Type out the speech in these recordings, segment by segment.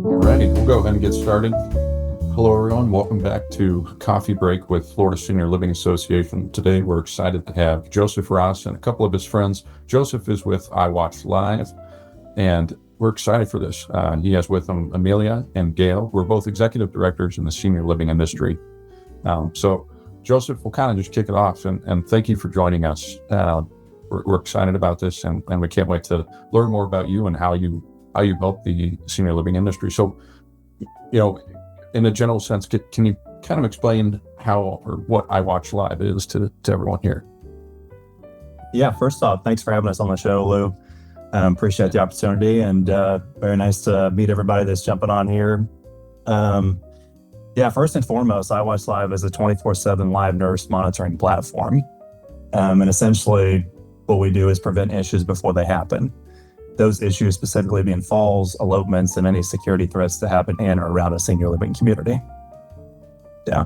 Alrighty, we'll go ahead and get started. Hello, everyone. Welcome back to Coffee Break with Florida Senior Living Association. Today, we're excited to have Joseph Ross and a couple of his friends. Joseph is with EyeWatch Live, and we're excited for this. He has with him Amelia and Gail, who are both executive directors in the senior living industry. So, Joseph, we'll kind of just kick it off, and thank you for joining us. We're excited about this, and we can't wait to learn more about you and how you help the senior living industry. So, in a general sense, can you kind of explain how or what EyeWatch Live is to everyone here? Yeah, first off, thanks for having us on the show, Lou. Appreciate the opportunity, and very nice to meet everybody that's jumping on here. First and foremost, EyeWatch Live is a 24/7 live nurse monitoring platform. And essentially, what we do is prevent issues before they happen. Those issues specifically being falls, elopements, and any security threats that happen in or around a senior living community. Yeah.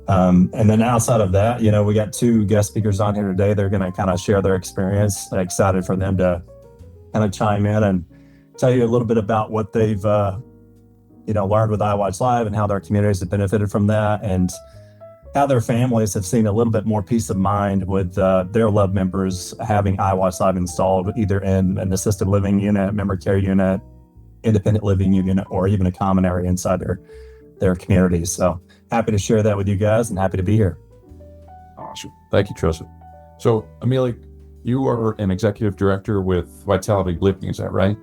And then outside of that, we got two guest speakers on here today. They're going to kind of share their experience. I'm excited for them to kind of chime in and tell you a little bit about what they've, learned with EyeWatch Live and how their communities have benefited from that, and how their families have seen a little bit more peace of mind with their loved members having EyeWatch Live installed, either in an assisted living unit, memory care unit, independent living unit, or even a common area inside their communities. So happy to share that with you guys and happy to be here. Awesome. Thank you, Joseph. So, Amelia, you are an executive director with Vitality Living, is that right?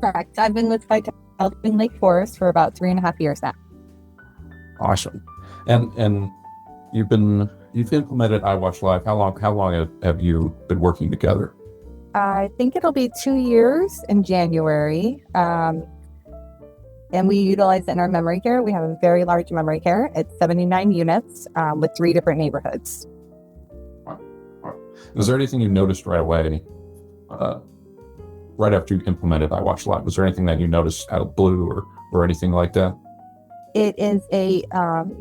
Correct. I've been with Vitality in Lake Forest for about 3.5 years now. Awesome. And you've implemented EyeWatch Live. How long have you been working together? I think it'll be 2 years in January. And we utilize it in our memory care. We have a very large memory care. It's 79 units with 3 different neighborhoods. Wow. Is there anything you noticed right away, right after you implemented EyeWatch Live? Was there anything that you noticed out of blue or anything like that? It is a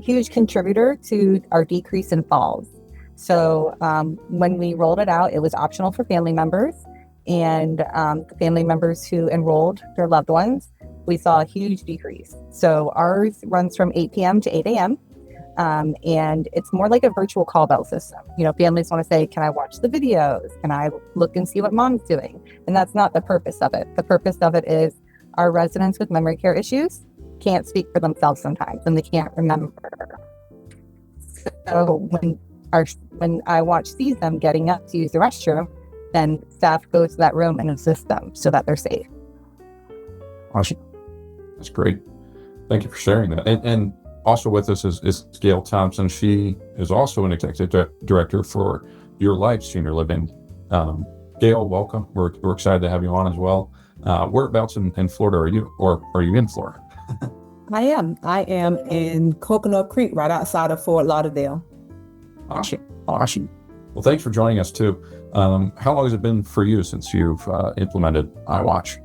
huge contributor to our decrease in falls. So when we rolled it out, it was optional for family members, and the family members who enrolled their loved ones, we saw a huge decrease. So ours runs from 8 p.m. to 8 a.m. And it's more like a virtual call bell system. Families want to say, can I watch the videos? Can I look and see what mom's doing? And that's not the purpose of it. The purpose of it is our residents with memory care issues can't speak for themselves sometimes, and they can't remember. So when EyeWatch sees them getting up to use the restroom, then staff goes to that room and assist them so that they're safe. Awesome. That's great. Thank you for sharing that. And also with us is Gail Thompson. She is also an executive director for Your Life Senior Living. Gail, welcome. We're excited to have you on as well. Whereabouts in Florida are you, or are you in Florida? I am in Coconut Creek, right outside of Fort Lauderdale. Awesome. Well, thanks for joining us too. How long has it been for you since you've implemented EyeWatch?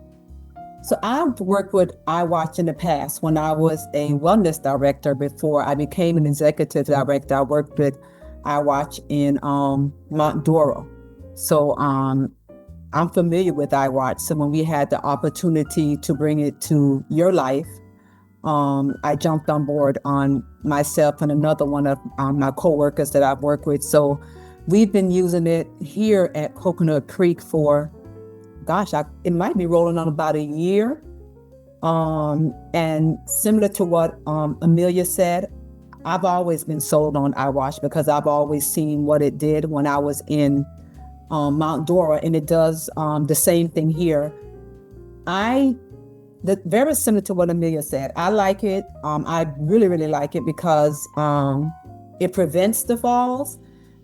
So I've worked with EyeWatch in the past. When I was a wellness director before I became an executive director, I worked with EyeWatch in Mount Dora. So I'm familiar with EyeWatch. So when we had the opportunity to bring it to Your Life, I jumped on board on myself and another one of my coworkers that I've worked with. So we've been using it here at Coconut Creek for, it might be rolling on about a year. And similar to what Amelia said, I've always been sold on EyeWatch because I've always seen what it did when I was in Mount Dora, and it does the same thing here. Very similar to what Amelia said. I like it. I really, really like it because it prevents the falls.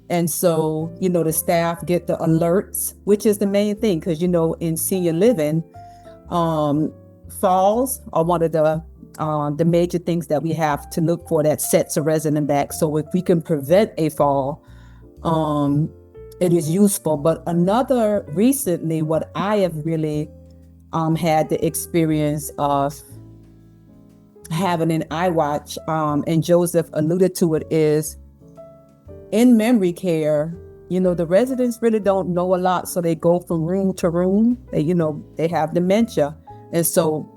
And so, the staff get the alerts, which is the main thing, because, in senior living, falls are one of the major things that we have to look for that sets a resident back. So if we can prevent a fall, it is useful. But recently, what I have really had the experience of having an EyeWatch, and Joseph alluded to it, is in memory care, the residents really don't know a lot. So they go from room to room. They have dementia. And so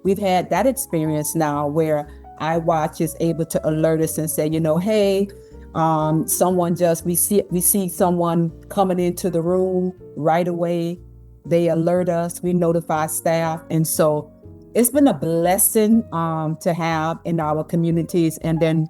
we've had that experience now where EyeWatch is able to alert us and say, hey, we see someone coming into the room right away. They alert us, we notify staff. And so it's been a blessing to have in our communities. And then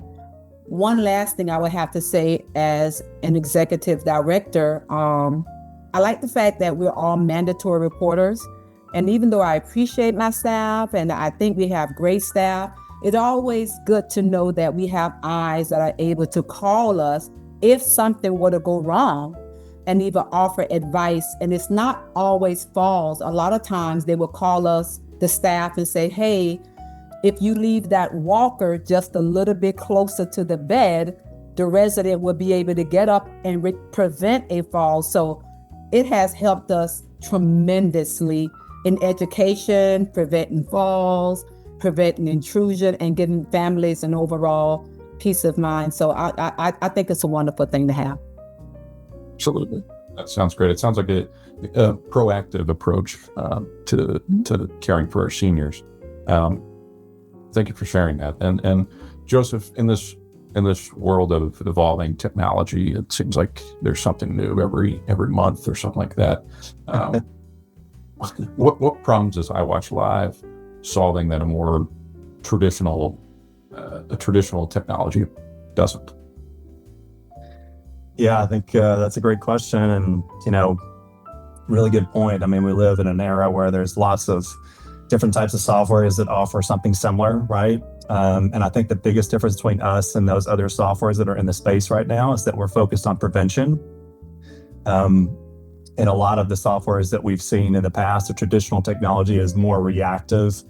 one last thing I would have to say as an executive director, I like the fact that we're all mandatory reporters. And even though I appreciate my staff and I think we have great staff, it's always good to know that we have eyes that are able to call us if something were to go wrong and even offer advice. And it's not always falls. A lot of times they will call us, the staff, and say, hey, if you leave that walker just a little bit closer to the bed, the resident will be able to get up and prevent a fall. So it has helped us tremendously in education, preventing falls, preventing intrusion, and giving families an overall peace of mind. So I think it's a wonderful thing to have. Absolutely. That sounds great. It sounds like a proactive approach to caring for our seniors. Thank you for sharing that. And Joseph, in this world of evolving technology, it seems like there's something new every month or something like that. What problems is EyeWatch Live solving that a more traditional technology doesn't? Yeah, I think that's a great question, and really good point. I mean, we live in an era where there's lots of different types of softwares that offer something similar, right? And I think the biggest difference between us and those other softwares that are in the space right now is that we're focused on prevention. And a lot of the softwares that we've seen in the past, the traditional technology is more reactive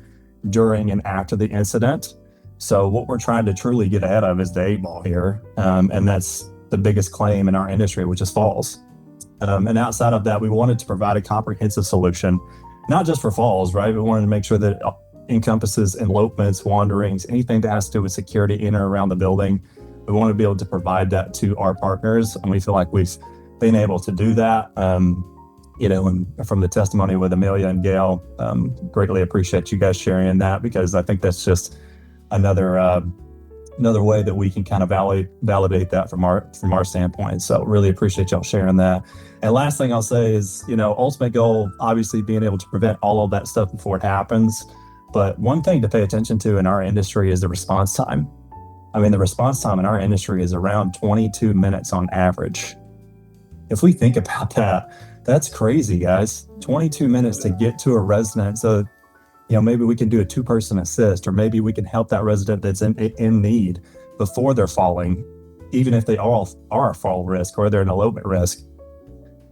during and after the incident. So what we're trying to truly get ahead of is the 8-ball here. And that's the biggest claim in our industry, which is falls. And outside of that, we wanted to provide a comprehensive solution, not just for falls, right? We wanted to make sure that it encompasses elopements, wanderings, anything that has to do with security in or around the building. We want to be able to provide that to our partners. And we feel like we've been able to do that. And from the testimony with Amelia and Gail, greatly appreciate you guys sharing that, because I think that's just another way that we can kind of validate that from our standpoint. So really appreciate y'all sharing that. And last thing I'll say is, ultimate goal, obviously being able to prevent all of that stuff before it happens. But one thing to pay attention to in our industry is the response time. I mean, the response time in our industry is around 22 minutes on average. If we think about that, that's crazy, guys. 22 minutes to get to a resident. So, maybe we can do a 2-person assist, or maybe we can help that resident that's in need before they're falling, even if they all are fall risk or they're an elopement risk.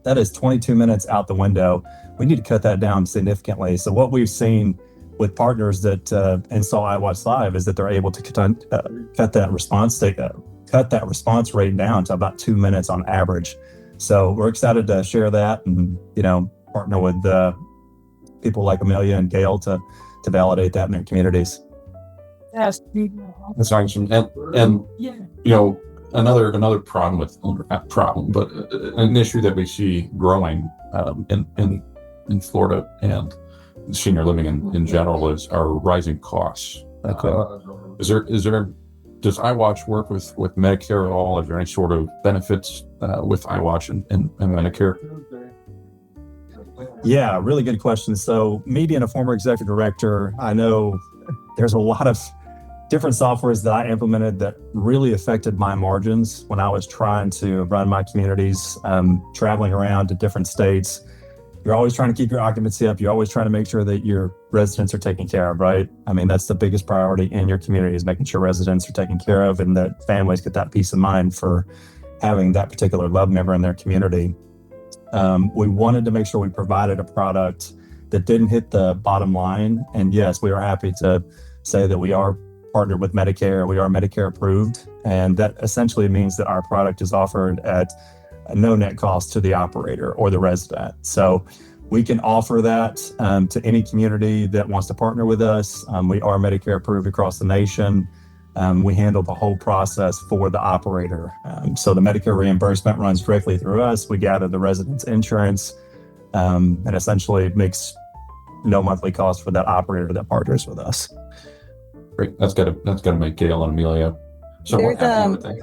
That is 22 minutes out the window. We need to cut that down significantly. So what we've seen with partners that install EyeWatch Live is that they're able to cut that response rate down to about 2 minutes on average. So we're excited to share that and partner with people like Amelia and Gail to validate that in their communities. Yes. That's awesome. And another problem not problem, but an issue that we see growing in Florida and senior living in general is our rising costs. Does EyeWatch work with Medicare at all? Is there any sort of benefits with EyeWatch and Medicare? Yeah, really good question. So me being a former executive director, I know there's a lot of different softwares that I implemented that really affected my margins when I was trying to run my communities, traveling around to different states. You're always trying to keep your occupancy up. You're always trying to make sure that your residents are taken care of, right? I mean, that's the biggest priority in your community, is making sure residents are taken care of and that families get that peace of mind for having that particular loved member in their community. We wanted to make sure we provided a product that didn't hit the bottom line. And yes, we are happy to say that we are partnered with Medicare. We are Medicare approved. And that essentially means that our product is offered at no net cost to the operator or the resident. So we can offer that to any community that wants to partner with us. We are Medicare approved across the nation. We handle the whole process for the operator. So the Medicare reimbursement runs directly through us. We gather the resident's insurance and essentially makes no monthly cost for that operator that partners with us. Great. That's gotta make Gail and Amelia somewhat happy, I would think.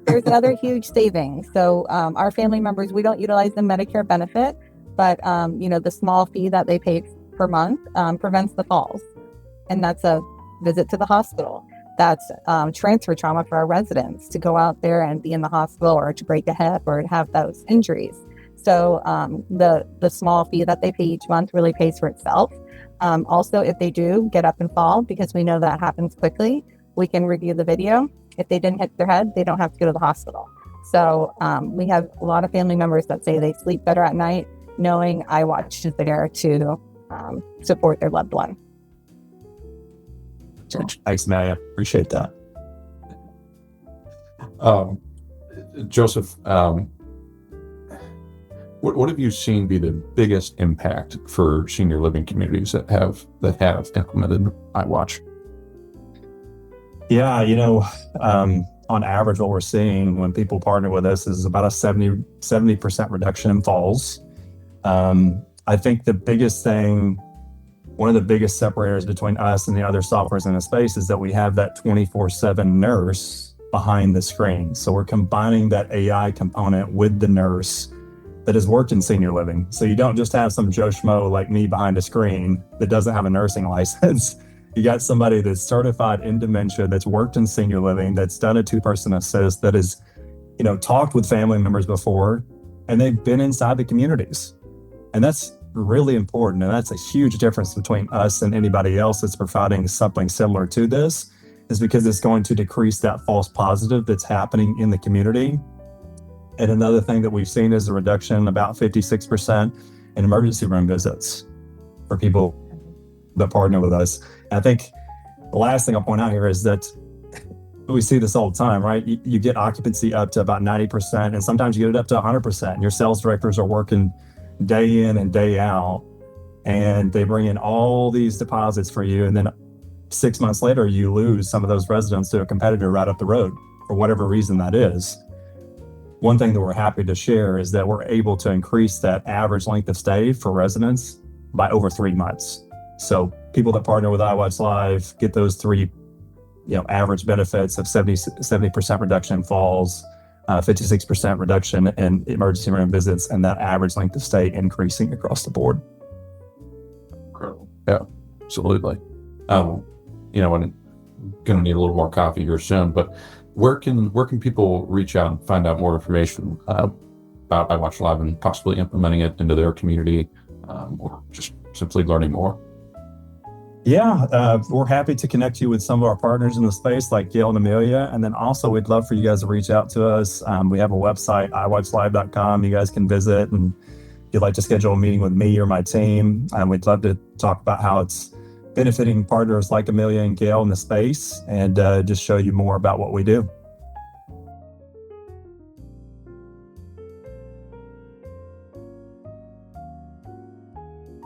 There's another huge savings. So our family members, we don't utilize the Medicare benefit, but the small fee that they pay per month prevents the falls. And that's a visit to the hospital. That's transfer trauma for our residents to go out there and be in the hospital or to break a hip or have those injuries. So the small fee that they pay each month really pays for itself. Also, if they do get up and fall, because we know that happens quickly, we can review the video. If they didn't hit their head, they don't have to go to the hospital. So we have a lot of family members that say they sleep better at night knowing EyeWatch is there to support their loved one. Thanks, Maya. Appreciate that. Joseph, what have you seen be the biggest impact for senior living communities that have implemented EyeWatch? Yeah, on average, what we're seeing when people partner with us is about a 70% reduction in falls. I think one of the biggest separators between us and the other softwares in the space is that we have that 24/7 nurse behind the screen. So we're combining that AI component with the nurse that has worked in senior living. So you don't just have some Joe Schmo like me behind a screen that doesn't have a nursing license. You got somebody that's certified in dementia, that's worked in senior living, that's done a 2-person assist, that has, talked with family members before, and they've been inside the communities. And that's really important. And that's a huge difference between us and anybody else that's providing something similar to this, is because it's going to decrease that false positive that's happening in the community. And another thing that we've seen is a reduction about 56% in emergency room visits for people that partner with us. And I think the last thing I'll point out here is that we see this all the time, right? You get occupancy up to about 90%, and sometimes you get it up to 100%. And your sales directors are working day in and day out, and they bring in all these deposits for you. And then 6 months later, you lose some of those residents to a competitor right up the road for whatever reason that is. One thing that we're happy to share is that we're able to increase that average length of stay for residents by over 3 months. So people that partner with EyeWatch Live get those 3, average benefits of 70% reduction in falls, 56% reduction in emergency room visits, and that average length of stay increasing across the board. Incredible. Yeah, absolutely. And going to need a little more coffee here soon, but where can people reach out and find out more information about EyeWatch Live and possibly implementing it into their community, or just simply learning more? Yeah, we're happy to connect you with some of our partners in the space like Gail and Amelia. And then also we'd love for you guys to reach out to us. We have a website, eyewatchlive.com. You guys can visit, and if you'd like to schedule a meeting with me or my team, we'd love to talk about how it's benefiting partners like Amelia and Gail in the space, and just show you more about what we do.